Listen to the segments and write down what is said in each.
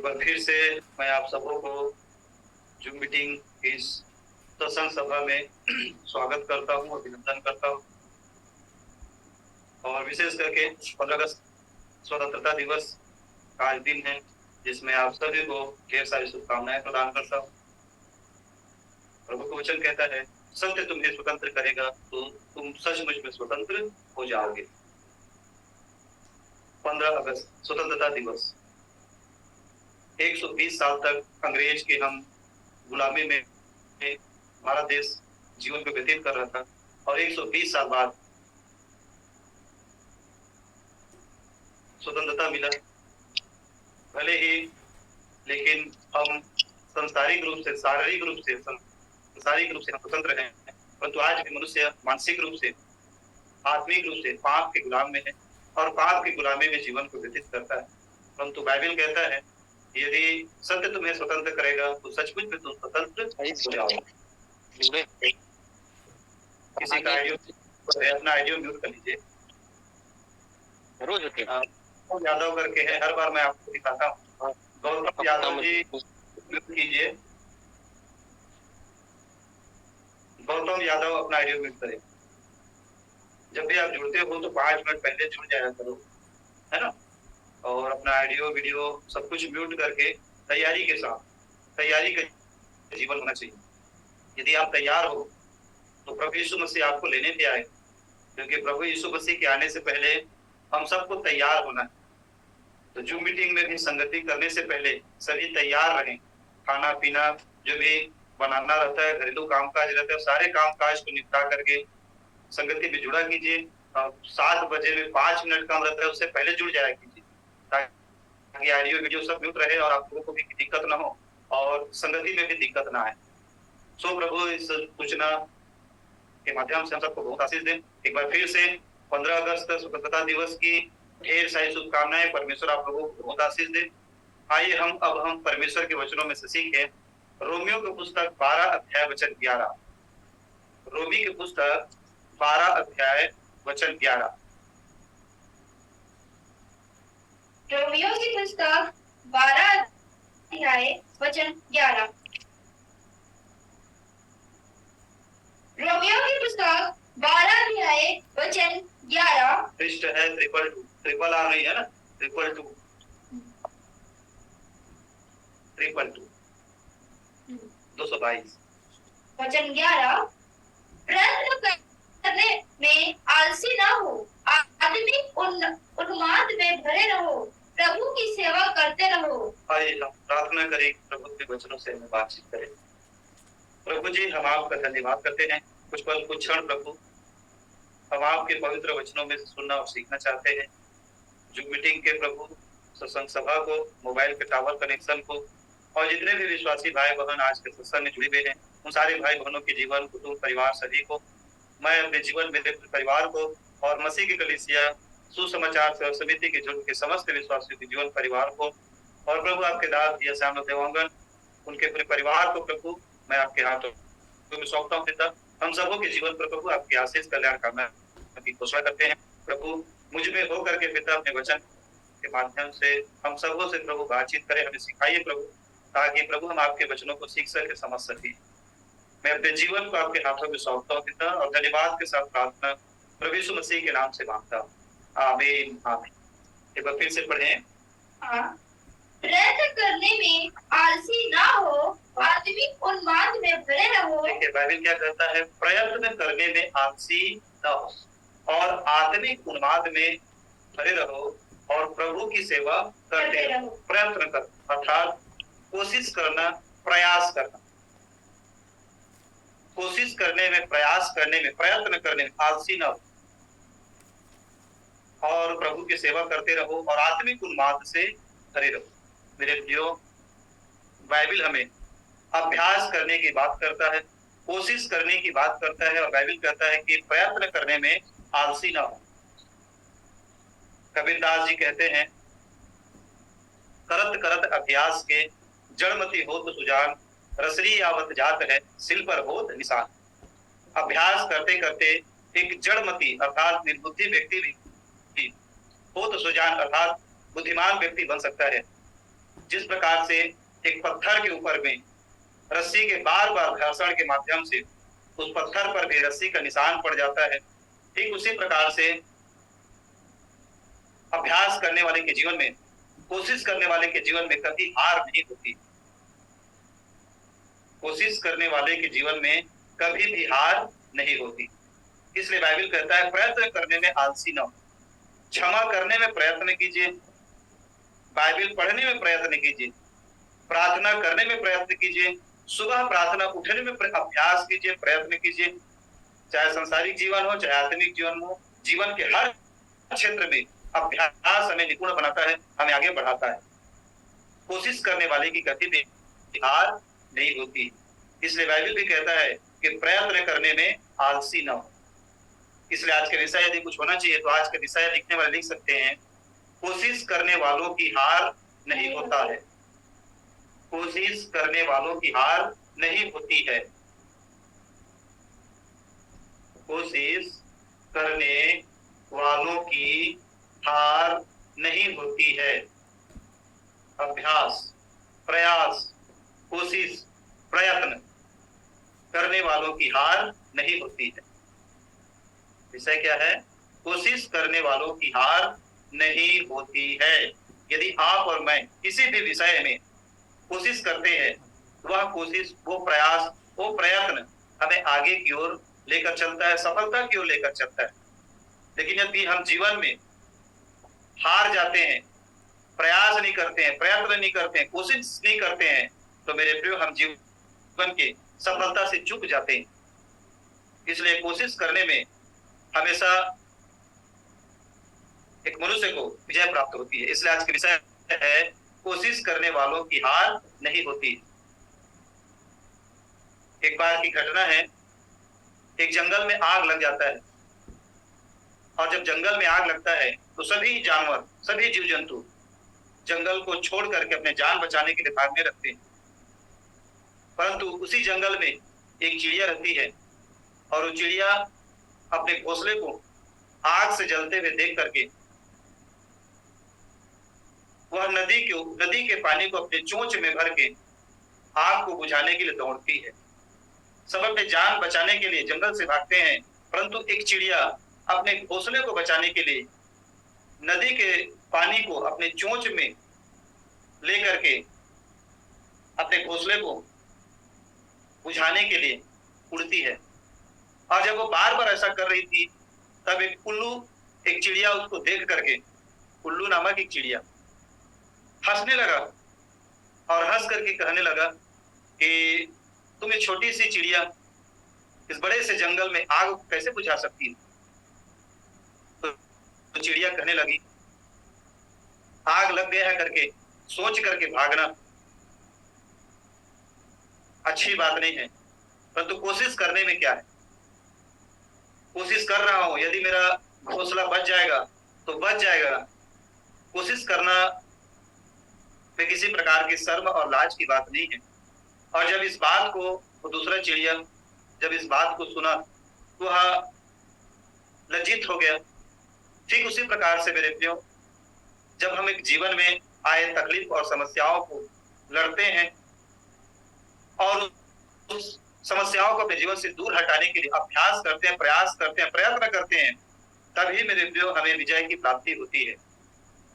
बार फिर से मैं आप सबों को जूम मीटिंग इस सत्संग सभा में स्वागत करता हूँ, अभिनंदन करता हूँ। और विशेष करके 15 अगस्त स्वतंत्रता दिवस का आज दिन है, जिसमें आप सभी को ढेर सारी शुभकामनाएं प्रदान करता हूँ। प्रभु का वचन कहता है, सत्य तुम्हें स्वतंत्र करेगा तो तुम सचमुच में स्वतंत्र हो जाओगे। 15 अगस्त स्वतंत्रता दिवस। 120 साल तक अंग्रेज के हम गुलामी में हमारा देश जीवन को व्यतीत कर रहा था, और 120 साल बाद स्वतंत्रता मिला। भले ही लेकिन हम सांसारिक रूप से, शारीरिक रूप से, सांसारिक रूप से हम स्वतंत्र हैं, परंतु आज भी मनुष्य मानसिक रूप से, आत्मिक रूप से पाप के गुलाम में है और पाप की गुलामी में जीवन को व्यतीत करता है। परंतु बाइबल कहता है, यदि सत्य तुम्हें स्वतंत्र करेगा तो सचमुच में तुम स्वतंत्र हो जाओगे। किसी का आइडियो, अपना आइडियो म्यूट कर लीजिए। गौतम यादव करके है, हर बार मैं आपको दिखाता हूँ। गौतम यादव जी म्यूट कीजिए। गौतम यादव अपना आइडियो म्यूट करें। जब भी आप जुड़ते हो तो 5 मिनट पहले जुड़ जाया करो, है ना। और अपना आइडियो वीडियो सब कुछ म्यूट करके तैयारी के साथ, तैयारी का जीवन होना चाहिए। यदि आप तैयार हो तो प्रभु यीशु मसीह आपको लेने भी आए, क्योंकि प्रभु यीशु मसीह के आने से पहले हम सबको तैयार होना है। तो जूम मीटिंग में भी संगति करने से पहले सभी तैयार रहें। खाना पीना जो भी बनाना रहता है, घरेलू काम काज रहता है, सारे काम काज को निपटा करके संगति में जुड़ा कीजिए। 7 बजे में 5 मिनट कम रहता है, उससे पहले जुड़ जाया कीजिए, ताकि ऑडियो वीडियो सब म्यूट रहे और आप लोगों को भी दिक्कत ना हो और संगति में भी दिक्कत ना आए। सो प्रभु इस सूचना के माध्यम से हम सबको बहुत आशीष दें। एक बार फिर से 15 अगस्त स्वतंत्रता दिवस की ढेर सारी शुभकामनाएं। परमेश्वर आप लोगों को बहुत आशीष दे। आइए हम परमेश्वर के वचनों में से सीखें। रोमियो की पुस्तक 12 अध्याय वचन 11। रोमी की पुस्तक 12 अध्याय वचन 11। रोमियो की पुस्तक 12 अध्याय वचन 11। रोमियो की पुस्तक 12 अध्याय वचन 11। पृष्ठ है 222, ट्रिपल आ रही है ना, 222, 222 वचन 11। प्रयत्न करने में आलसी ना हो, आत्मिक उन्माद में भरे रहो, प्रभु की सेवा करते रहो। आइए हम प्रार्थना करें, प्रभु के वचनों से हमें बातचीत करें। प्रभु जी, हम आपका धन्यवाद करते हैं। कुछ पल कुछ क्षण प्रभु हम आपके पवित्र वचनों में सुनना और सीखना चाहते हैं। जूम मीटिंग के प्रभु सत्संग सभा को, मोबाइल के टावर कनेक्शन को, और जितने भी विश्वासी भाई बहन आज के सत्संग में जुड़े हुए हैं, उन सारे भाई बहनों के जीवन, कुटुंब, परिवार सभी को मैं अपने जीवन में परिवार को और मसीह की कलीसिया सुसमाचार सेवा समिति के जुट के समस्त विश्वासियों के जीवन परिवार को, और प्रभु आपके दास श्याम देवांगन उनके पूरे परिवार को प्रभु मैं आपके हाथों में सौंपता हूँ पिता। हम सबों के जीवन पर प्रभु आपकी आशीष कल्याण कामना की घोषणा करते हैं। प्रभु मुझ में होकर के पिता अपने वचन के माध्यम से हम सबों से प्रभु बातचीत करें, हमें सिखाइए प्रभु, ताकि प्रभु हम आपके वचनों को सीख सके, समझ सके। मैं अपने जीवन को आपके हाथों में सौंपता हूँ पिता, और धन्यवाद के साथ प्रार्थना प्रभु यीशु मसीह के नाम से मांगता हूँ, आमीन आमीन। एक बार फिर से पढ़ें। प्रयत्न करने में आलसी ना हो, आत्मिक उन्माद में भरे रहो। देखिए बाइबल क्या कहता है, प्रयत्न करने में आलसी ना हो और आत्मिक उन्माद में भरे रहो और प्रभु की सेवा करते रहो। प्रयत्न कर अर्थात कोशिश करना, प्रयास करना। कोशिश करने में, प्रयास करने में, प्रयत्न करने में आलसी ना हो और प्रभु की सेवा करते रहो और आत्मिक उन्माद से भरे रहो। मेरे प्रियो, बाइबल हमें अभ्यास करने की बात करता है, कोशिश करने की बात करता है, और बाइबल कहता है कि प्रयत्न करने में आलसी ना हो। कबीरदास जी कहते हैं, करत करत अभ्यास के जड़मती होत सुजान, रसरी आवत जात है सिल पर होत निशान। अभ्यास करते करते एक जड़मती अर्थात निर्बुद्धि व्यक्ति भी होत सुजान अर्थात बुद्धिमान व्यक्ति बन सकता है। जिस प्रकार से एक पत्थर के ऊपर में रस्सी के बार बार घर्षण के माध्यम से उस पत्थर पर भी रस्सी का निशान पड़ जाता है, ठीक उसी प्रकार से अभ्यास करने वाले के जीवन में, कोशिश करने वाले के जीवन में कभी हार नहीं होती। कोशिश करने वाले के जीवन में कभी भी हार नहीं होती। इसलिए बाइबल कहता है प्रयत्न करने में आलसी न हो, क्षमा करने में प्रयत्न कीजिए, बाइबल पढ़ने में प्रयत्न कीजिए, प्रार्थना करने में प्रयत्न कीजिए, सुबह प्रार्थना उठने में अभ्यास कीजिए, प्रयत्न कीजिए। चाहे सांसारिक जीवन हो, चाहे आत्मिक जीवन हो, जीवन के हर क्षेत्र में अभ्यास हमें निपुण बनाता है, हमें आगे बढ़ाता है। कोशिश करने वाले की कभी भी हार नहीं होती। इसलिए बाइबल भी कहता है कि प्रयत्न करने में आलसी न हो। इसलिए आज के विषय यदि कुछ होना चाहिए तो आज के विषय लिखने वाले लिख सकते हैं, कोशिश करने वालों की हार नहीं होता है। कोशिश करने वालों की हार नहीं होती है। कोशिश करने वालों की हार नहीं होती है। अभ्यास, प्रयास, कोशिश, प्रयत्न करने वालों की हार नहीं होती है। विषय क्या है? कोशिश करने वालों की हार नहीं होती है। यदि आप और मैं किसी भी विषय में कोशिश करते हैं, वह कोशिश, वो प्रयास, वो प्रयत्न हमें आगे की ओर लेकर चलता है, सफलता की ओर लेकर चलता है। लेकिन यदि हम जीवन में हार जाते हैं, प्रयास नहीं करते हैं, प्रयत्न नहीं करते हैं, कोशिश नहीं करते हैं, तो मेरे प्रिय हम जीवन के सफलता से चूक जाते हैं। इसलिए कोशिश करने में हमेशा एक मनुष्य को विजय प्राप्त होती है। इसलिए आज का विषय है, कोशिश करने वालों की हार नहीं होती। एक बार की घटना है, एक जंगल में आग लग जाता है, और जब जंगल में आग लगता है तो सभी जानवर, सभी जीव जंतु जंगल को छोड़ करके अपने जान बचाने के लिए भागने लगते हैं। परंतु उसी जंगल में एक चिड़िया रहती है, और वो चिड़िया अपने घोंसले को आग से जलते हुए देख करके वह नदी के पानी को अपने चोंच में भर के आग को बुझाने के लिए दौड़ती है। सब अपने जान बचाने के लिए जंगल से भागते हैं, परंतु एक चिड़िया अपने घोंसले को बचाने के लिए नदी के पानी को अपने चोंच में लेकर के अपने घोंसले को बुझाने के लिए उड़ती है। और जब वो बार बार ऐसा कर रही थी, तब एक उल्लू, एक चिड़िया उसको देख करके, उल्लू नामक एक चिड़िया हंसने लगा, और हंस करके कहने लगा कि तुम एक छोटी सी चिड़िया इस बड़े से जंगल में आग कैसे बुझा सकती है? तो चिड़िया कहने लगी, आग लग गया है करके सोच करके भागना अच्छी बात नहीं है, परंतु कोशिश करने में क्या है? कोशिश कर रहा हूं, यदि मेरा घोंसला बच जाएगा तो बच जाएगा। कोशिश करना में किसी प्रकार की शर्म और लाज की बात नहीं है। और जब इस बात को वो दूसरा चिड़िया जब इस बात को सुना तो वह लज्जित हो गया। ठीक उसी प्रकार से मेरे प्रियो, जब हम एक जीवन में आए तकलीफ और समस्याओं को लड़ते हैं और उस समस्याओं को अपने जीवन से दूर हटाने के लिए अभ्यास करते हैं, प्रयास करते हैं, प्रयत्न करते हैं, तभी मेरे प्रियो हमें विजय की प्राप्ति होती है।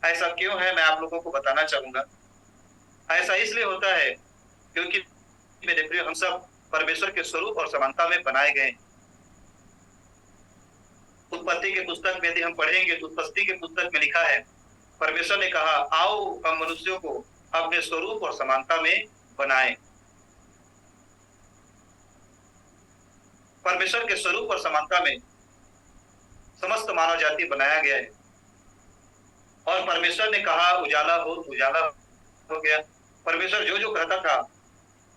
ऐसा क्यों है, मैं आप लोगों को बताना चाहूंगा। ऐसा इसलिए होता है क्योंकि मेरे प्रियो हम सब परमेश्वर के स्वरूप और समानता में बनाए गए। उत्पत्ति के पुस्तक में यदि हम पढ़ेंगे तो उत्पत्ति के पुस्तक में लिखा है, परमेश्वर ने कहा, आओ हम मनुष्यों को अपने स्वरूप और समानता में बनाएं। परमेश्वर के स्वरूप और समानता में समस्त मानव जाति बनाया गया है, और परमेश्वर ने कहा उजाला हो, उजाला हो गया। परमेश्वर जो जो कहता था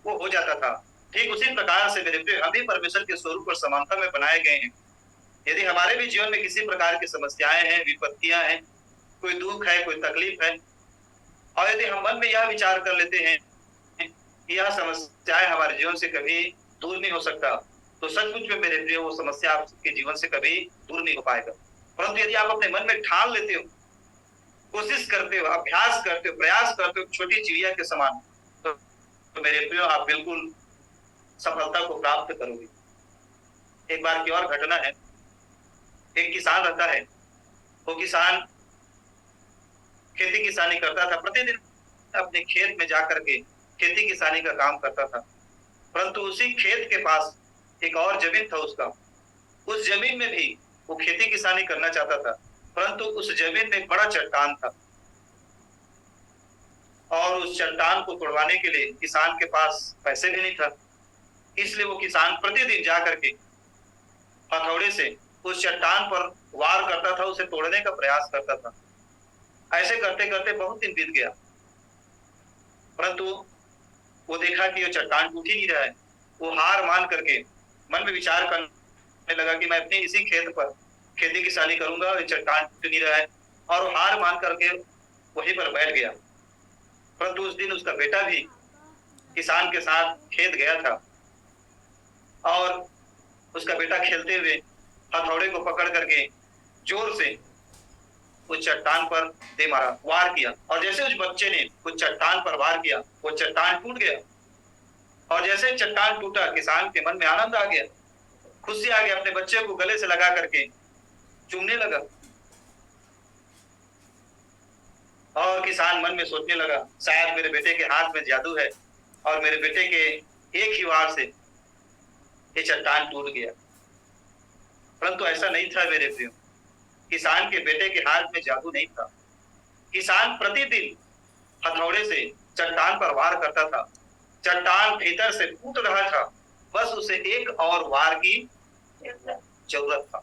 वो हो जाता था। ठीक उसी प्रकार से मेरे प्रिय, हम भी परमेश्वर के स्वरूप और समानता में बनाए गए हैं। यदि हमारे भी जीवन में किसी प्रकार की समस्याएं हैं, विपत्तियां हैं, कोई दुख है, कोई तकलीफ है, और यदि हम मन में यह विचार कर लेते हैं कि यह समस्याएं हमारे जीवन से कभी दूर नहीं हो सकता, तो सचमुच में मेरे प्रिय वो समस्या आपके जीवन से कभी दूर नहीं हो पाएगा। परंतु यदि आप अपने मन में ठान लेते हो, कोशिश करते हो, अभ्यास करते हो, प्रयास करते हो छोटी चिड़िया के समान, तो मेरे प्रियो आप बिल्कुल सफलता को प्राप्त करोगे। एक बार की और घटना है, एक किसान रहता है, वो किसान खेती किसानी करता था, प्रतिदिन अपने खेत में जाकर के खेती किसानी का काम करता था। परंतु उसी खेत के पास एक और जमीन था उसका, उस जमीन में भी वो खेती किसानी करना चाहता था, परंतु उस जमीन में एक बड़ा चट्टान था और उस चट्टान को तोड़वाने के लिए किसान के पास पैसे भी नहीं था। इसलिए वो किसान प्रतिदिन जाकर के हथौड़े से उस चट्टान पर वार करता था, उसे तोड़ने का प्रयास करता था। ऐसे करते करते बहुत दिन बीत गया, परंतु वो देखा कि वो चट्टान टूट ही नहीं रहा है। वो हार मान करके मन में विचार करने लगा कि मैं अपने इसी खेत पर खेती किसानी करूंगा और चट्टान टूट नहीं रहा है, और हार मान करके वहीं पर बैठ गया। परंतु उस दिन उसका बेटा भी किसान के साथ खेत गया था और उसका बेटा खेलते हुए हथौड़े को पकड़ करके जोर से उस चट्टान पर दे मारा, वार किया, और जैसे उस बच्चे ने उस चट्टान पर वार किया, वो चट्टान टूट गया। और जैसे चट्टान टूटा, किसान के मन में आनंद आ गया, खुशी आ गया, अपने बच्चे को गले से लगा करके चूमने लगा। और किसान मन में सोचने लगा, शायद मेरे बेटे के हाथ में जादू है और मेरे बेटे के एक ही वार से ये चट्टान टूट गया। परंतु ऐसा नहीं था मेरे प्रियो, किसान के बेटे के हाथ में जादू नहीं था। किसान प्रतिदिन हथौड़े से चट्टान पर वार करता था, चट्टान भीतर से फूट रहा था, बस उसे एक और वार की जरूरत था।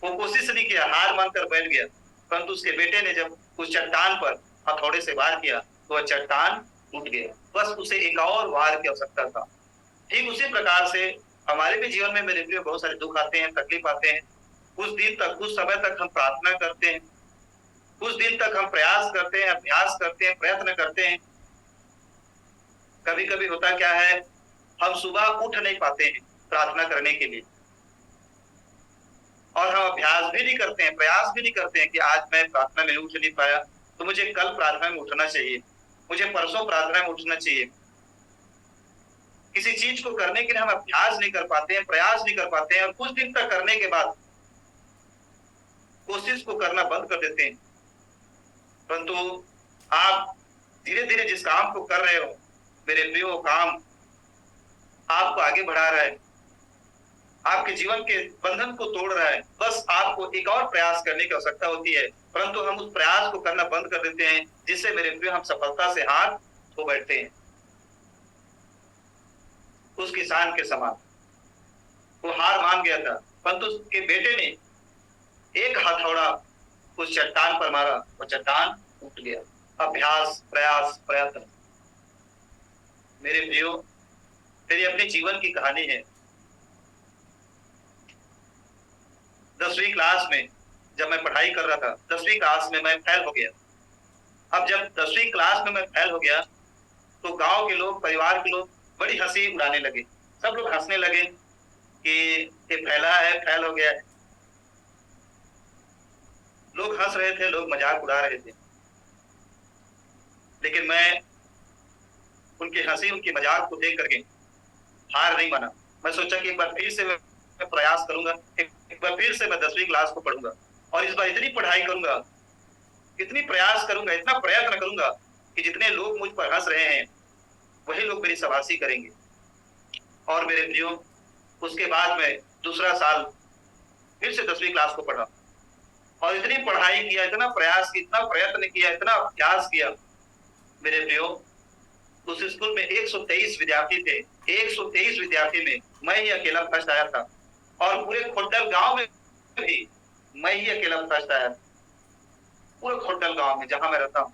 वो कोशिश नहीं किया, हार मानकर बैठ गया, परंतु उसके बेटे ने जब उस चट्टान पर हथौड़े से वार किया तो वह चट्टान टूट गया, बस उसे एक और वार की आवश्यकता था। ठीक उसी प्रकार से हमारे भी जीवन में मेरे प्रिय बहुत सारे दुख आते हैं, तकलीफ आते हैं। कुछ दिन तक, कुछ समय तक हम प्रार्थना करते हैं, कुछ दिन तक हम प्रयास करते हैं, अभ्यास करते हैं, प्रयत्न करते हैं। कभी कभी होता क्या है, हम सुबह उठ नहीं पाते हैं प्रार्थना करने के लिए, और हम अभ्यास भी नहीं करते हैं, प्रयास भी नहीं करते हैं कि आज मैं प्रार्थना में उठ नहीं पाया तो मुझे कल प्रार्थना में उठना चाहिए, मुझे परसों प्रार्थना में उठना चाहिए। किसी चीज को करने के लिए हम अभ्यास नहीं कर पाते हैं, प्रयास नहीं कर पाते हैं, और कुछ दिन तक करने के बाद कोशिश को करना बंद कर देते हैं। परंतु आप धीरे धीरे जिस काम को कर रहे हो मेरे प्रियो, काम आपको आगे बढ़ा रहा है, आपके जीवन के बंधन को तोड़ रहा है। बस आपको एक और प्रयास करने की आवश्यकता होती है, परंतु हम उस प्रयास को करना बंद कर देते हैं, जिससे मेरे प्रियो हम सफलता से हाथ धो बैठते हैं। उस किसान के समान वो हार मान गया था, परंतु उसके बेटे ने एक हथौड़ा उस चट्टान पर मारा, वो चट्टान टूट गया। अभ्यास, प्रयास, प्रयत्न। मेरे प्रियो, मेरी अपने जीवन की कहानी है। 10वीं क्लास में जब मैं पढ़ाई कर रहा था, 10वीं क्लास में मैं फेल हो गया। अब जब 10वीं क्लास में मैं फेल हो गया तो गांव के लोग, परिवार के लोग बड़ी हंसी उड़ाने लगे। सब लोग हंसने लगे कि ये फैला है, फेल हो गया है। लोग हंस रहे थे, लोग मजाक उड़ा रहे थे, लेकिन मैं उनकी हंसी, उनकी मजाक को देख करके हार नहीं माना। मैं सोचा कि एक बार फिर से मैं प्रयास करूंगा, एक बार फिर से मैं 10वीं क्लास को पढ़ूंगा, और इस बार इतनी पढ़ाई करूंगा, इतनी प्रयास करूंगा, इतना प्रयत्न करूंगा कि जितने लोग मुझ पर हंस रहे हैं वही लोग मेरी शाबाशी करेंगे। और मेरे प्रियो, उसके बाद में दूसरा साल फिर से 10वीं क्लास को पढ़ा, और इतनी पढ़ाई किया, इतना प्रयास किया, इतना प्रयत्न किया, इतना अभ्यास किया। मेरे प्रियो, उस स्कूल में 123 विद्यार्थी थे, 123 विद्यार्थी में मैं ही अकेला फर्स्ट आया था, और पूरे खोडल गांव में भी मैं ही अकेला फर्स्ट आया, पूरे खोडल गांव में जहां मैं रहता हूं।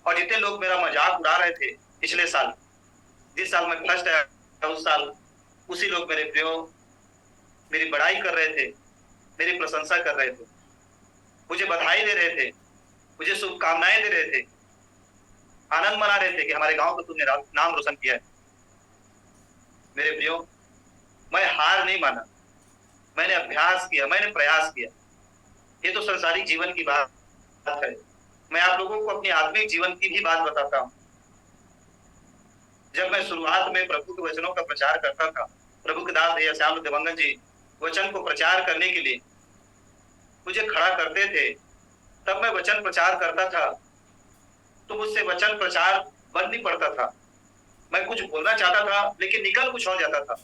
और जितने लोग मेरा मजाक उड़ा रहे थे पिछले साल, जिस साल मैं फर्स्ट आया उस साल, उसी लोग मेरे प्रियो मेरी बड़ाई कर रहे थे, मेरी प्रशंसा कर रहे थे, मुझे बधाई दे रहे थे, मुझे शुभकामनाएं दे रहे थे, आनंद मना रहे थे कि हमारे गांव को तुमने नाम रोशन किया है। मेरे प्रियो, मैं हार नहीं माना, मैंने अभ्यास किया, मैंने प्रयास किया, ये तो संसारिक जीवन की बात है। मैं आप लोगों को अपने आत्मिक जीवन की भी बात बताता हूँ। जब मैं शुरुआत में प्रभु के वचनों का प्रचार करता था, प्रभु के दास भैया श्याम दिवंगन जी वचन को प्रचार करने के लिए मुझे खड़ा करते थे, तब मैं वचन प्रचार करता था तो मुझसे वचन प्रचार बंद नहीं पड़ता था। मैं कुछ बोलना चाहता था लेकिन निकल कुछ और जाता था।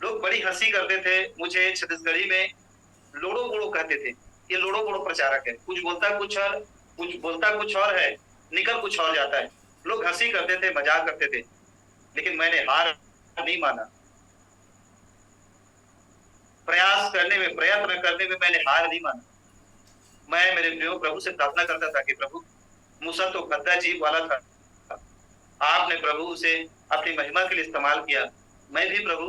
लोग बड़ी हंसी करते थे, मुझे छत्तीसगढ़ी में लोड़ो बोड़ो कहते थे। ये लोड़ो बोड़ो प्रचारक है, कुछ बोलता कुछ और है, निकल कुछ और जाता है। लोग हंसी करते थे, मजाक करते थे, लेकिन मैंने हार नहीं माना। प्रयत्न करने में मैंने हार नहीं माना। मैं मेरे प्रियो प्रभु से प्रार्थना करता था कि प्रभु, मूसा तो भद्दा जीव वाला था, आपने प्रभु उसे अपनी महिमा के लिए इस्तेमाल किया। मैं भी प्रभु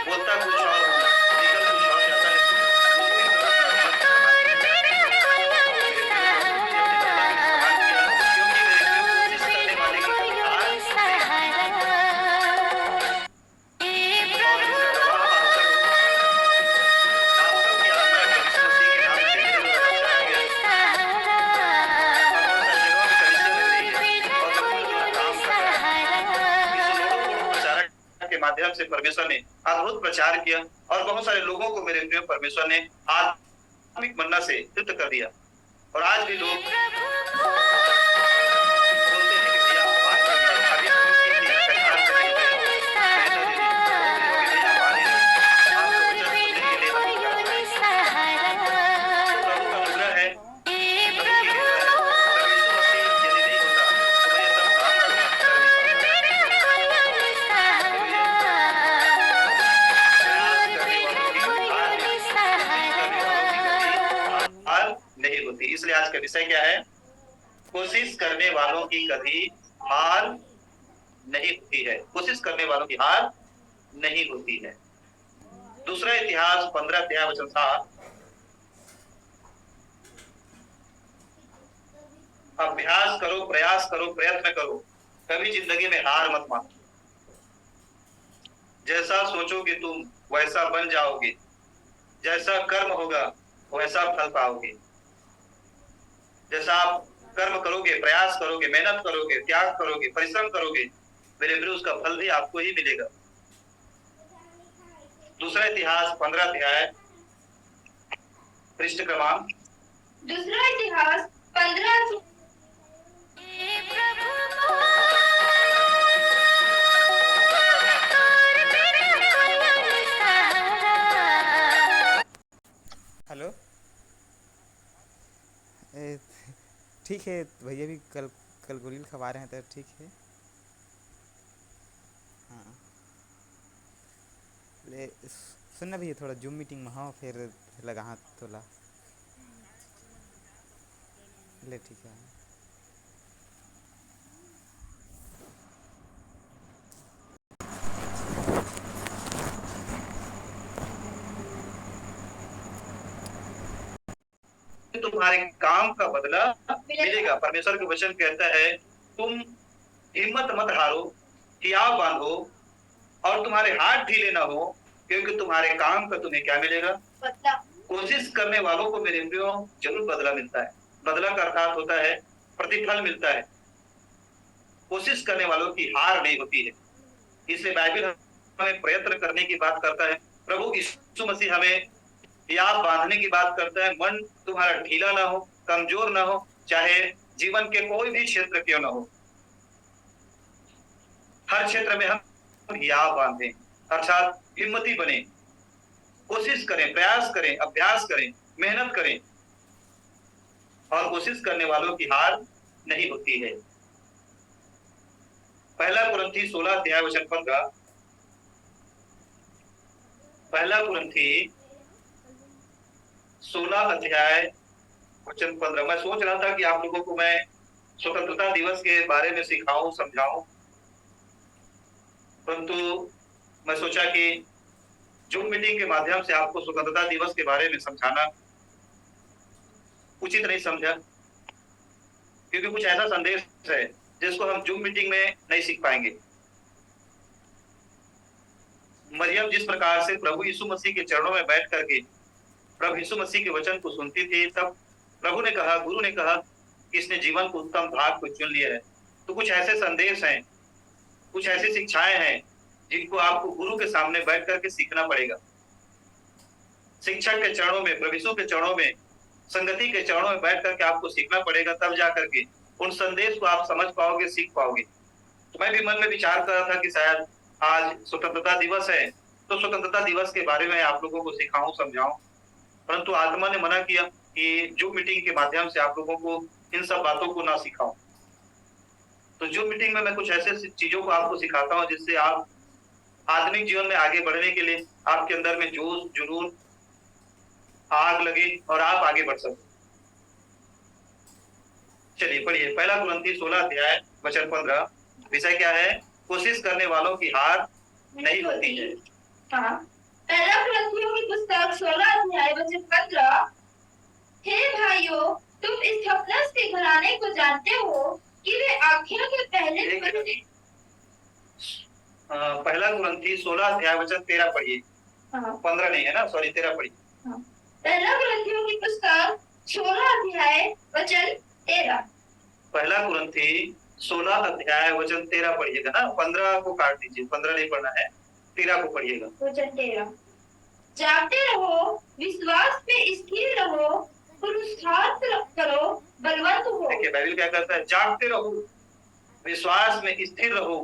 बोलता कुछ और हूँ, निकल कुछ और जाता है। मुझे भी प्रभु अपनी महिमा के इस्तेमाल किया, क्योंकि मेरे प्रियो कोशिश करने वाले की कभी हार नहीं होती। और इसका गवाह आप सब हो। आप सबकी आत्मा प्रभु मसीह के नाम से मेरे द्वारा बचाया गया है। और बहुत सारी जगहों में कलीसिया लग रही है और प्रभु मेरे द्वारा काम कर रहा है। इस लोड़ो पोड़ो प्रचारक के माध्यम से परमेश्वर ने अद्भुत प्रचार किया और बहुत सारे लोगों को मेरे प्रिय परमेश्वर ने आत्मिक मन्ना से तृप्त कर दिया। और आज भी लोग बोलते हैं कि भैया आज भी मिले, अभी हम लोग की थी कन्हार से मिल गए, महेंद्र दीदी बोलते हो कि भैया मान ही रहे, आपका वचन सुनने के लिए हम लोग यहाँ आए। तो प्रभु का अनुग्रह है, प्रभु की कृपा है। प्रभु यीशु मसीह यदि नहीं होता तो मैं ये सब काम कर नहीं पाता। हार नहीं होती। इसलिए आज का विषय क्या है? कोशिश करने वालों की कभी हार नहीं होती है। कोशिश करने वालों की हार नहीं होती है। दूसरा इतिहास 15 अध्याय वचन 7। अभ्यास करो, प्रयास करो, प्रयत्न करो, कभी जिंदगी में हार मत मानो। जैसा सोचोगे तुम वैसा बन जाओगे, जैसा कर्म होगा वैसा फल पाओगे। जैसा आप कर्म करोगे, प्रयास करोगे, मेहनत करोगे, त्याग करोगे, परिश्रम करोगे, मेरे प्रिय उसका फल भी आपको ही मिलेगा। दूसरा इतिहास 15 अध्याय पृष्ठ क्रमांक। दूसरा इतिहास 15 हेलो। ठीक है भैया भी कल कल गोली खवा रहे हैं तो ठीक है। हाँ ले सुनना भैया, थोड़ा जूम मीटिंग में हो फिर लगा हाथ तोला ले, ठीक है। तुम्हारे काम का बदला मिलेगा। परमेश्वर के वचन कहता है तुम हिम्मत मत हारो, हियाव बांधो और तुम्हारे हाथ ढीले ना हो, क्योंकि तुम्हारे काम का तुम्हें क्या मिलेगा? बदला। कोशिश करने वालों को मेरे प्रियो जरूर बदला मिलता है। बदला का अर्थात होता है प्रतिफल मिलता है। कोशिश करने वालों की हार नहीं होती है। इसलिए बाइबल हमें प्रयत्न करने की बात करता है। प्रभु यीशु मसीह हमें याद बांधने की बात करता है। मन तुम्हारा ढीला ना हो, कमजोर ना हो, चाहे जीवन के कोई भी क्षेत्र क्यों ना हो, हर क्षेत्र में हम याद बांधें, अर्थात हिम्मती बने, कोशिश करें, प्रयास करें, अभ्यास करें, मेहनत करें। और कोशिश करने वालों की हार नहीं होती है। पहला कुरिन्थी 16 अध्याय वचन 15। पहला कुरिन्थी 16 अध्याय वचन 15। मैं सोच रहा था कि आप लोगों को मैं स्वतंत्रता दिवस के बारे में सिखाऊं, समझाऊं, परंतु मैं सोचा कि जूम मीटिंग के माध्यम से आपको स्वतंत्रता दिवस के बारे में समझाना उचित नहीं समझा, क्योंकि कुछ ऐसा संदेश है जिसको हम जूम मीटिंग में नहीं सीख पाएंगे। मरियम जिस प्रकार से प्रभु यीशु मसीह के चरणों में बैठ करके प्रभु यीशु मसीह के वचन को सुनती थी, तब प्रभु ने कहा, गुरु ने कहा कि इसने जीवन को उत्तम भाग को चुन लिया है। तो कुछ ऐसे संदेश हैं, कुछ ऐसी शिक्षाएं हैं जिनको आपको गुरु के सामने बैठ करके सीखना पड़ेगा। शिक्षक के चरणों में, प्रभु यीशु के चरणों में, संगति के चरणों में बैठ करके आपको सीखना पड़ेगा, तब जा करके उन संदेश को आप समझ पाओगे, सीख पाओगे। तो मैं भी मन में विचार कर रहा था कि शायद आज स्वतंत्रता दिवस है, तो स्वतंत्रता दिवस के बारे में आप लोगों को सिखाऊं, समझाऊं, परंतु आत्मा ने मना किया कि जो मीटिंग के माध्यम से आप लोगों को इन सब बातों को ना सिखाऊं। तो जो मीटिंग में मैं कुछ ऐसे चीजों को आपको सिखाता हूं जिससे आप आधुनिक जीवन में आगे बढ़ने के लिए आपके अंदर में जोश, जुनून, आग लगे और आप आगे बढ़ सको। चलिए पढ़िए, पहला कुरिन्थी 16 अध्याय वचन 15। विषय क्या है? कोशिश करने वालों की हार नहीं होती है। हाँ, पहला कुरिन्थियों की पुस्तक 16 अध्याय वचन 15। हे भाइयों, तुम स्थिफनस के घराने को जानते हो कि वे आज्ञा के पहले पहला कुरिन्थी 16 अध्याय वचन 13 पढ़िए। 15 नहीं है ना, सॉरी 13 पढ़िए। पहला कुरिन्थियों की पुस्तक 16 अध्याय वचन 13। पहला कुरिन्थी 16 अध्याय वचन 13 पढ़िएगा ना, 15 को काट दीजिए, 15 नहीं पढ़ना है, 13 को पढ़िएगा। वचन 13। जागते रहो, विश्वास पे स्थिर रहो, पुरुषार्थ करो, बलवंत हो। देखिए बाइबल क्या कहता है? जागते रहो, विश्वास में स्थिर रहो,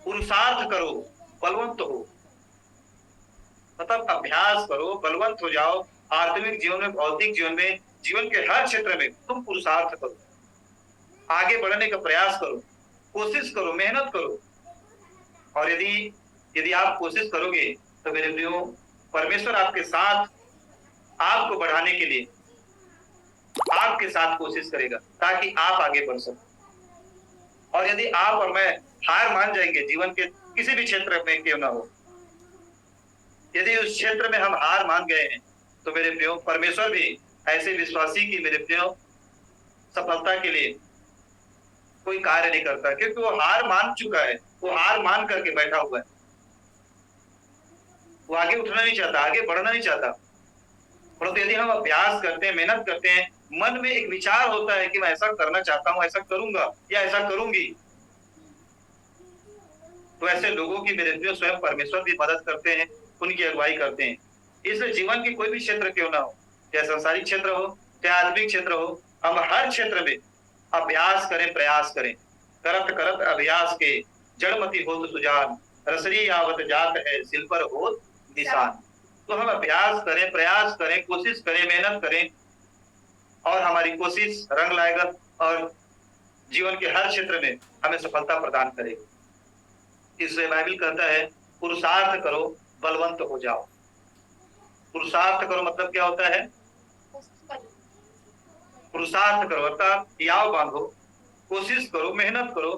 पुरुषार्थ करो, बलवंत हो। मतलब अभ्यास करो, बलवंत हो जाओ। आत्मिक जीवन में, भौतिक जीवन में, जीवन के हर क्षेत्र में तुम पुरुषार्थ करो, आगे बढ़ने का प्रयास करो, कोशिश करो, मेहनत करो। और यदि आप कोशिश करोगे तो मेरे प्रियो, परमेश्वर आपके साथ, आपको बढ़ाने के लिए आपके साथ कोशिश करेगा ताकि आप आगे बढ़ सको। और यदि आप और मैं हार मान जाएंगे जीवन के किसी भी क्षेत्र में क्यों ना हो, यदि उस क्षेत्र में हम हार मान गए हैं, तो मेरे प्रियो, परमेश्वर भी ऐसे विश्वासी की मेरे प्रियो सफलता के लिए कोई कार्य नहीं करता, क्योंकि वो हार मान चुका है, वो हार मान करके बैठा हुआ है। वो आगे उठना नहीं चाहता, आगे बढ़ना नहीं चाहता। परंतु यदि हम अभ्यास करते हैं, मेहनत करते हैं, मन में एक विचार होता है कि मैं ऐसा करना चाहता हूं, ऐसा करूंगा या ऐसा करूंगी, तो ऐसे लोगों की मेरे प्रियो स्वयं परमेश्वर भी मदद करते हैं, उनकी अगुवाई करते हैं। इसलिए जीवन की कोई भी क्षेत्र क्यों ना हो, चाहे संसारिक क्षेत्र हो, चाहे आत्मिक क्षेत्र हो, हम हर क्षेत्र में अभ्यास करें, प्रयास करें। करत करत अभ्यास के जड़मति होत सुजान, रसरी आवत जात है सिल पर होत निशान। तो हम अभ्यास करें, प्रयास करें, कोशिश करें, मेहनत करें, और हमारी कोशिश रंग लाएगा और जीवन के हर क्षेत्र में हमें सफलता प्रदान करेगा। इसलिए बाइबल कहता है, पुरुषार्थ करो, बलवंत हो जाओ। पुरुषार्थ करो मतलब क्या होता है? पुरुषार्थ करो अर्थात याव बांधो, कोशिश करो, मेहनत करो।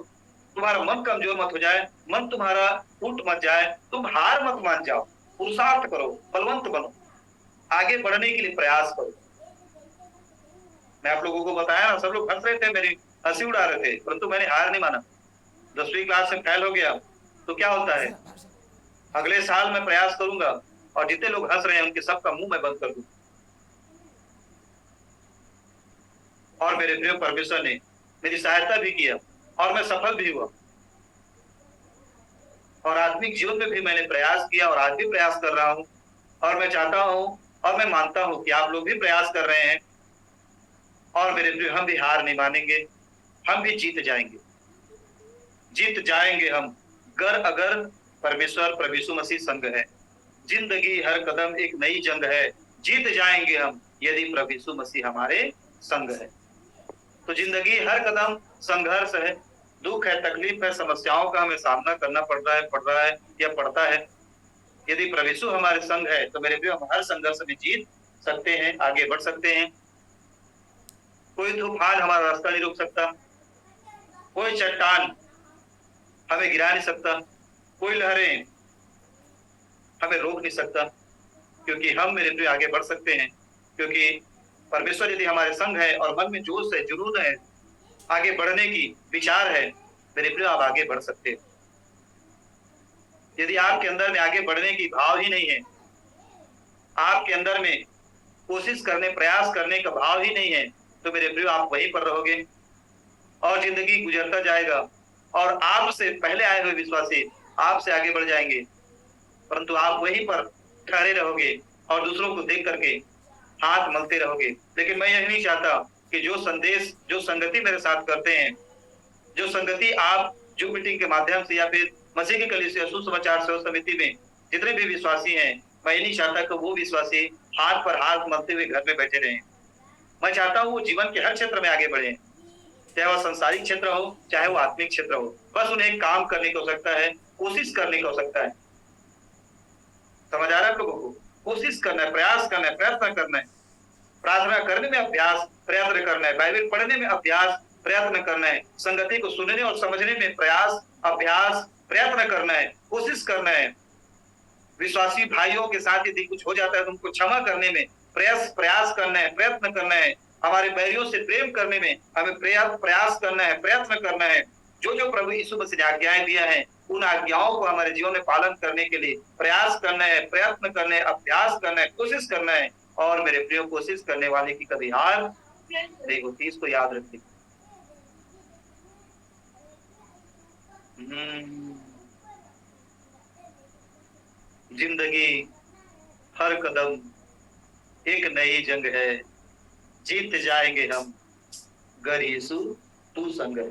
तुम्हारा मन कमजोर मत हो जाए, मन तुम्हारा टूट मत जाए, तुम हार मत मान जाओ। पुरुषार्थ करो, बलवंत बनो, आगे बढ़ने के लिए प्रयास करो। मैं आप लोगों को बताया ना, सब लोग हंस रहे थे, मेरी हंसी उड़ा रहे थे, परंतु मैंने हार नहीं माना। 10वीं क्लास से फेल हो गया तो क्या होता है? अगले साल मैं प्रयास करूंगा और जितने लोग हंस रहे हैं उनके सबका मुंह मैं बंद कर दूं। और मेरे प्रिय परमेश्वर ने मेरी सहायता भी किया और मैं सफल भी हुआ। और आत्मिक जीवन में भी मैंने प्रयास किया और आज भी प्रयास कर रहा हूं। और मैं चाहता हूं और मैं मानता हूं कि आप लोग भी प्रयास कर रहे हैं। और मेरे प्रिय, हम भी हार नहीं मानेंगे, हम भी जीत जाएंगे, जीत जाएंगे हम, अगर परमेश्वर प्रभु यीशु मसीह संग है। जिंदगी हर कदम एक नई जंग है, जीत जाएंगे हम यदि प्रभु यीशु मसीह हमारे संग है। तो जिंदगी हर कदम संघर्ष है, दुख है, तकलीफ है, समस्याओं का हमें सामना करना पड़ रहा है या पड़ता है। यदि प्रभु यीशु हमारे संग है तो मेरे प्रिय, हम हर संघर्ष में जीत सकते हैं, आगे बढ़ सकते हैं। कोई तूफान हमारा रास्ता नहीं रोक सकता, कोई चट्टान हमें गिरा नहीं सकता, कोई लहरें हमें रोक नहीं सकता, क्योंकि हम मेरे प्रिय आगे बढ़ सकते हैं। क्योंकि परमेश्वर यदि हमारे संग है और मन में जोश है, जुनून है, आगे बढ़ने की विचार है, मेरे प्रिय आप आगे बढ़ सकते हैं। यदि आपके अंदर में आगे बढ़ने की भाव ही नहीं है, आपके अंदर में कोशिश करने, प्रयास करने का भाव ही नहीं है, तो मेरे प्रियो आप वहीं पर रहोगे और जिंदगी गुजरता जाएगा और आपसे पहले आए हुए विश्वासी आपसे आगे बढ़ जाएंगे, परंतु आप वहीं पर ठहरे रहोगे और दूसरों को देख करके हाथ मलते रहोगे। लेकिन मैं यही नहीं चाहता कि जो संदेश, जो संगति मेरे साथ करते हैं, जो संगति आप जूम मीटिंग के माध्यम से या फिर मसीह की कलीसिया सुसमाचार सेवा समिति में जितने भी विश्वासी हैं, मैं ये नहीं चाहता कि वो विश्वासी हाथ पर हाथ मलते हुए घर में बैठे रहें। मैं चाहता हूँ वो जीवन के हर क्षेत्र में आगे बढ़े, चाहे वह संसारिक क्षेत्र हो, चाहे वो आत्मिक क्षेत्र हो। बस उन्हें काम करने की आवश्यकता है, कोशिश करने की आवश्यकता है। समझ आ रहा है आप लोगों को? कोशिश करना है, प्रयास करना है, प्रयत्न करना है, प्रार्थना करने में अभ्यास, प्रयत्न करना है, बाइबल पढ़ने में अभ्यास, प्रयत्न करना है, संगति को सुनने और समझने में प्रयास, अभ्यास, प्रयत्न करना है, कोशिश करना है। विश्वासी भाइयों के साथ यदि कुछ हो जाता है तो उनको क्षमा करने में प्रयास करना है, प्रयत्न करना है। हमारे बैरियों से प्रेम करने में हमें प्रयास करना है, प्रयत्न करना है। जो जो प्रभु यीशु मसीह ने आज्ञाएं दिया है, उन आज्ञाओं को हमारे जीवन में पालन करने के लिए प्रयास करना है, प्रयत्न करना है, अभ्यास करना है, कोशिश करना है। और मेरे प्रिय, कोशिश करने वाले की कभी हार नहीं होती, इसको याद रखिए। जिंदगी हर कदम एक नई जंग है, जीत जाएंगे हम गर यीशु तू संग है।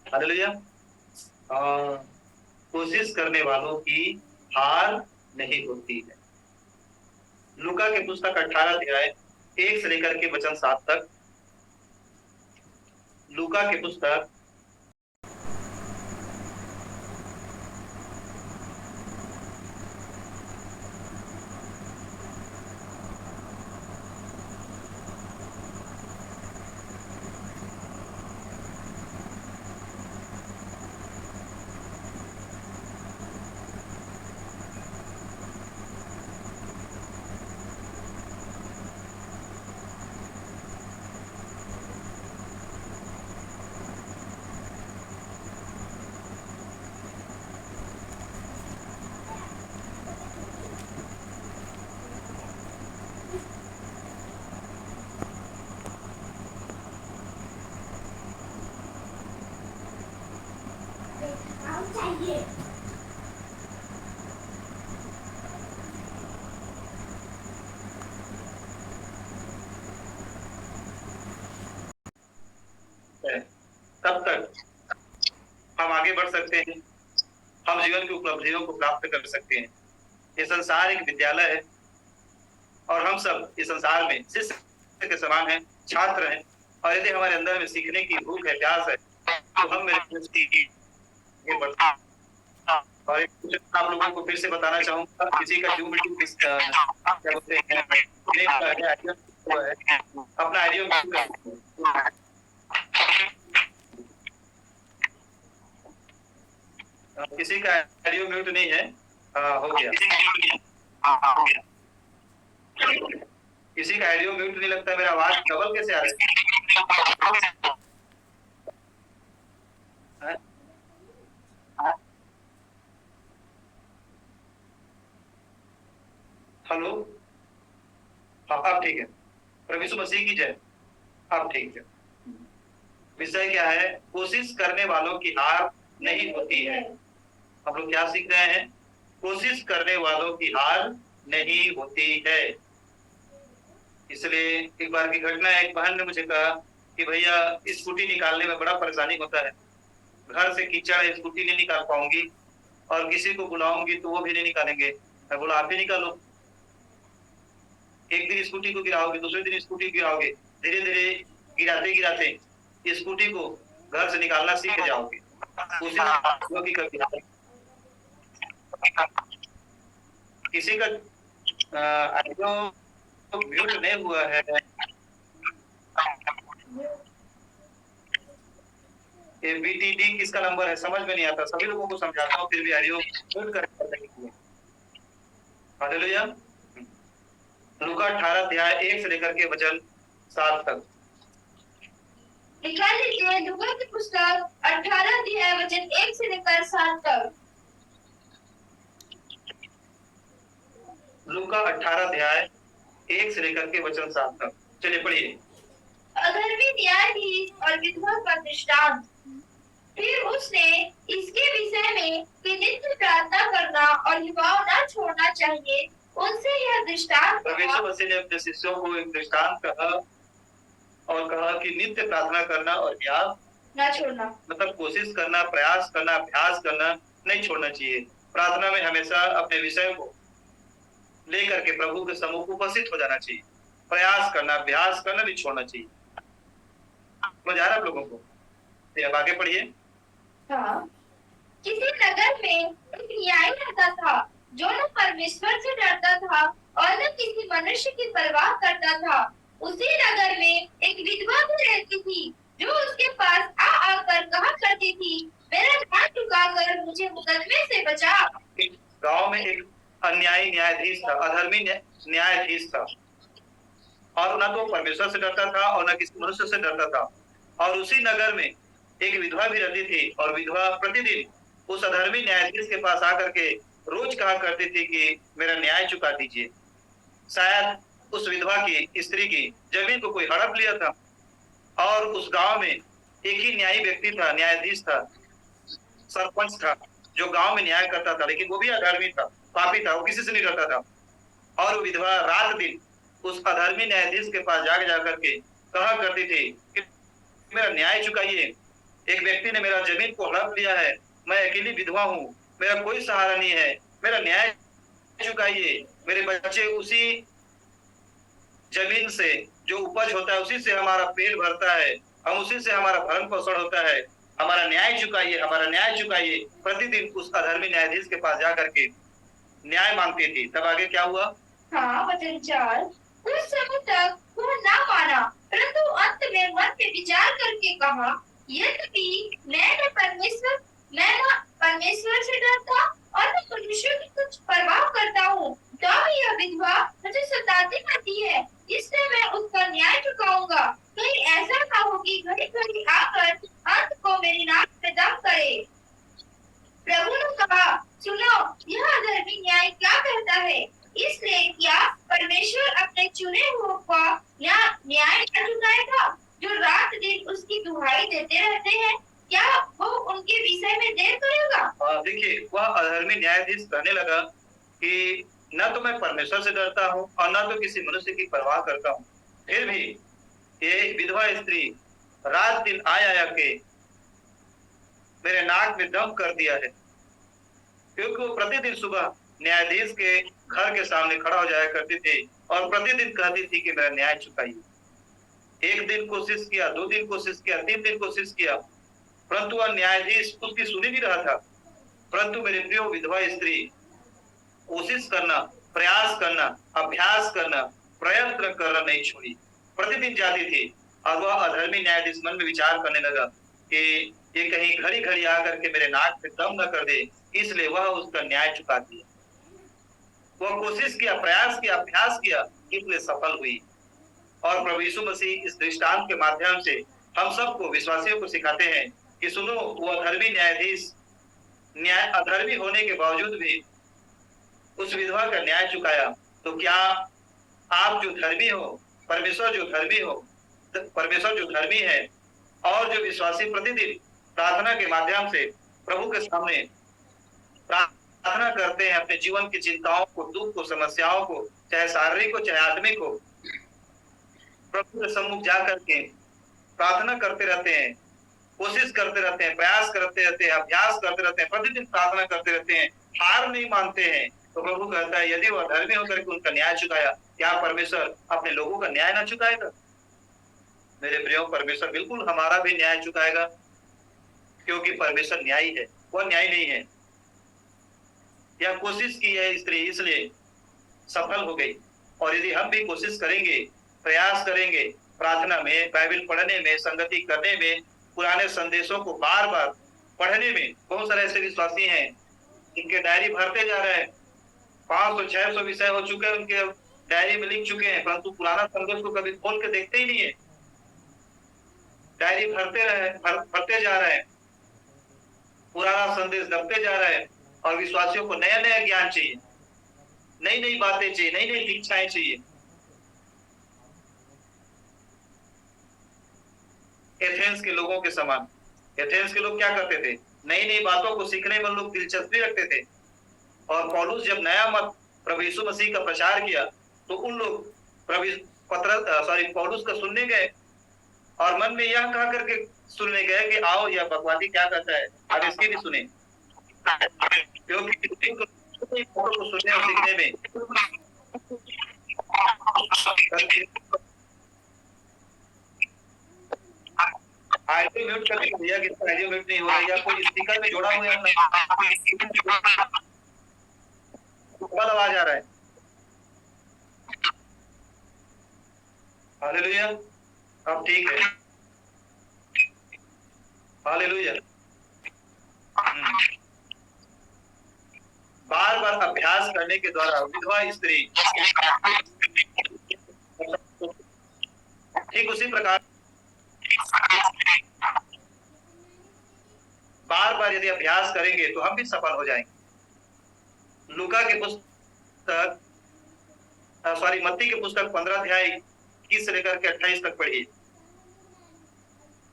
हालेलुया। कोशिश करने वालों की हार नहीं होती है। लूका के पुस्तक 18 अध्याय 1 से लेकर के वचन 7 तक। लूका के पुस्तक तब तक हम आगे बढ़ सकते हैं, हम जीवन की उपलब्धियों को प्राप्त कर सकते हैं। ये संसार एक विद्यालय है और हम सब इस संसार में शिष्य के समान हैं, छात्र हैं। और यदि हमारे अंदर में सीखने की भूख है, प्यास है, तो हम मेरे बढ़ते हैं। और एक आप लोगों को फिर से बताना चाहूंगा, किसी का जूम मीटिंग क्या बोलते हैं, अपना आइडिया किसी का ऑडियो म्यूट नहीं है। हो गया। किसी का ऑडियो म्यूट नहीं लगता, मेरा आवाज डबल कैसे आ रहा है? हेलो, अब ठीक है। प्रभु यीशु मसीह की जय। अब ठीक है। विषय क्या है? कोशिश करने वालों की हार नहीं होती है। हम लोग क्या सीख रहे हैं? कोशिश करने वालों की हार नहीं होती है। इसलिए एक बार की घटना है, एक बहन ने मुझे कहा कि भैया स्कूटी निकालने में बड़ा परेशानी होता है, घर से कीचड़ है, स्कूटी नहीं निकाल पाऊंगी और किसी को बुलाऊंगी तो वो भी नहीं निकालेंगे। मैं बोला आप ही निकालो। एक दिन स्कूटी को गिराओगे, दूसरे दिन स्कूटी गिराओगे, धीरे धीरे गिराते गिराते स्कूटी को घर से निकालना सीख जाओगे। किसी का म्यूट नहीं हुआ है, ये BTD किसका नंबर है समझ में नहीं आता। सभी लोगों को समझाता हूँ, फिर भी ऑडियो म्यूट कर। हालेलुया। लूका 18 अध्याय 1 से लेकर के वचन 7 तक। निकाल लीजिए लूका की पुस्तक 18 अध्याय वचन 1 से लेकर 7 तक। लूका 18 अध्याय 1 से लेकर के वचन 7 तक। चलिए पढ़िए। अधर्मी न्यायाधीश और विधवा का दृष्टांत। फिर उसने इसके विषय में कि नित्य प्रार्थना करना और युवाओं न छोड़ना चाहिए, उनसे यह दृष्टांत प्रभु यीशु मसीह ने अपने शिष्यों को एक दृष्टांत कहा और कहा कि नित्य प्रार्थना करना और ब्याह न छोड़ना, मतलब कोशिश करना, प्रयास करना, अभ्यास करना नहीं छोड़ना चाहिए। प्रार्थना में हमेशा अपने विषय को लेकर के प्रभु के सम्मुख उपस्थित हो जाना चाहिए। प्रयास करना, अभ्यास करना नहीं छोड़ना चाहिए। समझ आ रहा है आप लोगों को? तो अब आगे पढ़िए। हाँ। किसी नगर में एक न्यायी रहता था जो न परमेश्वर से डरता था और न किसी मनुष्य की परवाह करता था। उसी नगर में एक विधवा भी रहती थी जो उसके पास आ आकर कहा करती थी, मेरा न्याय चुकाकर मुझे मुकदमे से बचा। गांव में एक अन्यायी न्यायाधीश था, अधर्मी न्यायाधीश था, और न तो परमेश्वर से डरता था और न किसी मनुष्य से डरता था। और उसी नगर में एक विधवा भी रहती थी, और विधवा प्रतिदिन उस अधर्मी न्यायाधीश के पास आकर के रोज कहा करती थी कि मेरा न्याय चुका दीजिए। शायद उस विधवा की स्त्री की जमीन को कोई हड़प लिया था, और उस गांव में एक ही न्यायी व्यक्ति था, न्यायाधीश था, सरपंच था, जो गांव में न्याय करता था, लेकिन वो भी अधर्मी था, पापी था, वो किसी से नहीं डरता था। और विधवा रात दिन उस अधर्मी न्यायाधीश के पास जाकर के कहा करती थी कि मेरा न्याय चुकाइए, एक व्यक्ति ने मेरा जमीन को हड़प लिया है, मैं अकेली विधवा हूँ, मेरा कोई सहारा नहीं है, मेरा न्याय चुकाइए। मेरे बच्चे उसी जमीन से जो उपज होता है उसी से हमारा पेट भरता है, हम उसी से हमारा भरण पोषण होता है, हमारा न्याय चुकाइए, हमारा न्याय चुकाइए। प्रतिदिन उस अधर्मी न्यायाधीश के पास जाकर के न्याय मांगती थी। तब आगे क्या हुआ? हाँ, वचन 4। कुछ समय तक वह ना माना, परंतु अंत में मन में विचार करके कहा, यद्यपि मैं न परमेश्वर से डरता और न मनुष्य की कुछ परवाह करता हूँ, तो भी यह विधवा मुझे सताती रहती है, इसलिए मैं उसका न्याय चुकाऊंगा। कहीं ऐसा ना हो कि घड़ी घड़ी आकर अंत को मेरी नाक में दम करे। प्रभु ने कहा, सुनो, यह अधर्मी न्याय क्या कहता है? इसलिए क्या परमेश्वर अपने चुने हुओं का न्याय न चुकाएगा, जो रात दिन उसकी दुहाई देते रहते हैं? क्या वो उनके विषय में देर करेगा? देखिए, वह अधर्मी न्यायाधीश कहने लगा कि न तो मैं परमेश्वर से डरता हूँ और न तो किसी मनुष्य की परवाह करता हूँ, फिर भी ये विधवा स्त्री रात दिन आया के मेरे नाक में दम कर दिया है, क्योंकि वो प्रतिदिन सुबह न्यायाधीश के घर के सामने खड़ा हो जाया करती थी और प्रतिदिन कहती थी कि मेरा न्याय चुकाइए। 1 दिन कोशिश किया, 2 दिन कोशिश किया, 3 दिन कोशिश किया, परंतु वह न्यायाधीश उसकी सुनी नहीं रहा था। परंतु मेरे प्रिय विधवा स्त्री कोशिश करना, प्रयास करना, अभ्यास करना, प्रयत्न करना नहीं छोड़ी, प्रतिदिन जाती थी। और वह अधर्मी न्यायाधीश मन में विचार करने लगा कि ये कहीं घड़ी घड़ी आकर के मेरे नाक पे दम न कर दे, इसलिए वह उसका न्याय चुका दिया। वह कोशिश किया, प्रयास किया, अभ्यास किया, इसलिए सफल हुई। और प्रभु यीशु मसीह इस दृष्टांत के माध्यम से हम सबको, विश्वासियों को सिखाते हैं कि सुनो, वो अधर्मी न्यायाधीश अधर्मी होने के बावजूद भी उस विधवा का न्याय चुकाया। तो क्या आप जो धर्मी हो, परमेश्वर जो धर्मी हो, परमेश्वर जो धर्मी है और जो विश्वासी प्रतिदिन प्रार्थना के माध्यम से प्रभु के सामने प्रार्थना करते हैं, अपने जीवन की चिंताओं को, दुख को, समस्याओं को, चाहे शारीरिक हो चाहे आत्मिक हो, प्रभु के सम्मुख जाकर के प्रार्थना करते रहते हैं, कोशिश करते रहते हैं, प्रयास करते रहते हैं, अभ्यास करते रहते हैं, प्रतिदिन प्रार्थना करते रहते हैं, हार नहीं मानते हैं, तो प्रभु कहता है यदि वह धर्मी होकर के उनका न्याय चुकाया, क्या परमेश्वर अपने लोगों का न्याय ना चुकाएगा? मेरे प्रियो, परमेश्वर बिल्कुल हमारा भी न्याय चुकाएगा, क्योंकि परमेश्वर न्यायी है, वह न्याय नहीं है। यह कोशिश की है स्त्री, इसलिए सफल हो गई। और यदि हम भी कोशिश करेंगे, प्रयास करेंगे, प्रार्थना में, बाइबल पढ़ने में, संगति करने में, पुराने संदेशों को बार बार पढ़ने में, बहुत सारे ऐसे विश्वासी हैं जिनके डायरी भरते जा रहे हैं, 500-600 विषय हो चुके हैं, उनके डायरी में लिख चुके हैं, परंतु पुराना संदेश को कभी खोल के देखते ही नहीं है। डायरी भरते जा रहे हैं, पुराना संदेश दबते जा रहे हैं, और विश्वासियों को नया नया ज्ञान चाहिए, नई नई बातें चाहिए, नई नई शिक्षाएं चाहिए। एथेंस के लोगों के समान। एथेंस के लोग क्या करते थे, नई नई बातों को सीखने में लोग दिलचस्पी रखते थे, और पौलुस जब नया मत प्रभु यीशु मसीह का प्रचार किया तो उन लोग पौलुस का सुनने गए, और मन में यह कह करके सुनने गए कि आओ यह बकवादी क्या कहता है, अब इसकी भी सुने, क्योंकि को सुनने और सीखने में ऑडियो म्यूट कर दिया कि ऑडियो म्यूट नहीं हो रहा, या कोई स्पीकर में जोड़ा हुआ है, आवाज आ रहा है। हालेलुया, अब ठीक है। हालेलुया। बार बार अभ्यास करने के द्वारा विधवा स्त्री ठीक उसी प्रकार बार बार यदि अभ्यास करेंगे तो हम भी सफल हो जाएंगे। लूका के पुस्तक मत्ती के पुस्तक 15 अध्याय 21 से लेकर के 28 तक पढ़िए।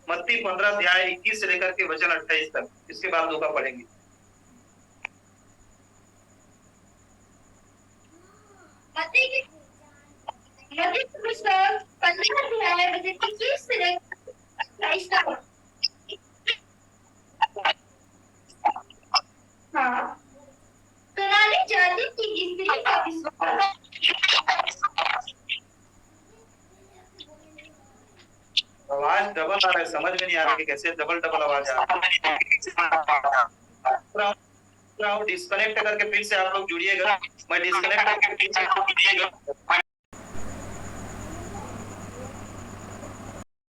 मत्ती 15 अध्याय 21 से लेकर के वचन 28 तक, इसके बाद लूका पढ़ेंगे। मत्ती के पुस्तक 15 अध्याय वचन 21 से लेकर 28 तक। हाँ, कनानी जाति की स्त्री का विश्वास। आवाज डबल आ रहा है, समझ में नहीं आ रहा कि कैसे डबल आवाज आ रहा है। डिस्कनेक्ट करके फिर से आप लोग जुड़िएगा, मैं डिस्कनेक्ट करके फिर से